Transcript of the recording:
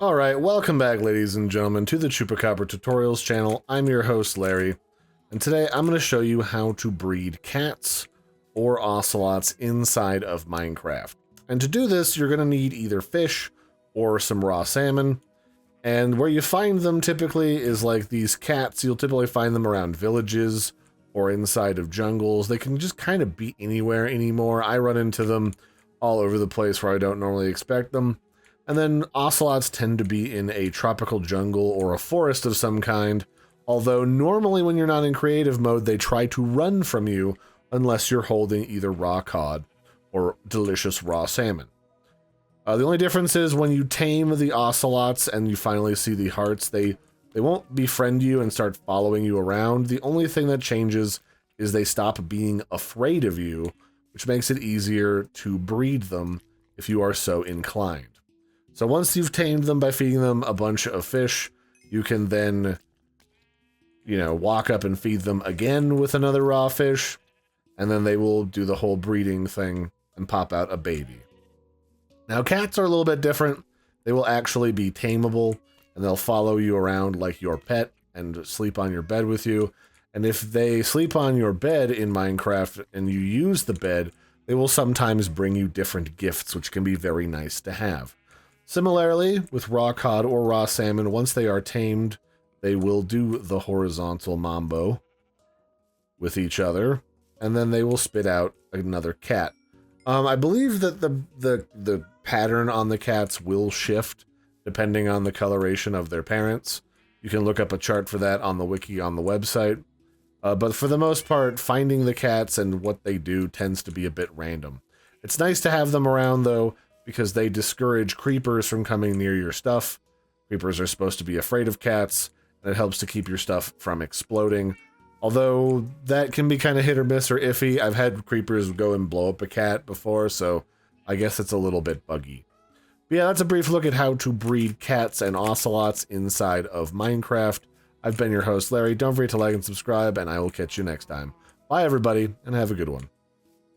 Alright, welcome back ladies and gentlemen to the Chupacabra tutorials channel. I'm your host Larry, and today I'm going to show you how to breed cats or ocelots inside of Minecraft. And to do this, you're going to need either fish or some raw salmon. And where you find them typically is like these cats. You'll typically find them around villages or inside of jungles. They can just kind of be anywhere anymore. I run into them all over the place where I don't normally expect them. And then ocelots tend to be in a tropical jungle or a forest of some kind, although normally when you're not in creative mode, they try to run from you unless you're holding either raw cod or delicious raw salmon. The only difference is when you tame the ocelots and you finally see the hearts, they won't befriend you and start following you around. The only thing that changes is they stop being afraid of you, which makes it easier to breed them if you are so inclined. So once you've tamed them by feeding them a bunch of fish, you can then, walk up and feed them again with another raw fish, and then they will do the whole breeding thing and pop out a baby. Now, cats are a little bit different. They will actually be tameable, and they'll follow you around like your pet and sleep on your bed with you. And if they sleep on your bed in Minecraft and you use the bed, they will sometimes bring you different gifts, which can be very nice to have. Similarly, with raw cod or raw salmon, once they are tamed, they will do the horizontal mambo with each other, and then they will spit out another cat. I believe that the pattern on the cats will shift depending on the coloration of their parents. You can look up a chart for that on the wiki on the website. But for the most part, finding the cats and what they do tends to be a bit random. It's nice to have them around, though, because they discourage creepers from coming near your stuff. Creepers are supposed to be afraid of cats, and it helps to keep your stuff from exploding. Although that can be kind of hit or miss or iffy. I've had creepers go and blow up a cat before, so I guess it's a little bit buggy. But yeah, that's a brief look at how to breed cats and ocelots inside of Minecraft. I've been your host, Larry. Don't forget to like and subscribe, and I will catch you next time. Bye, everybody, and have a good one.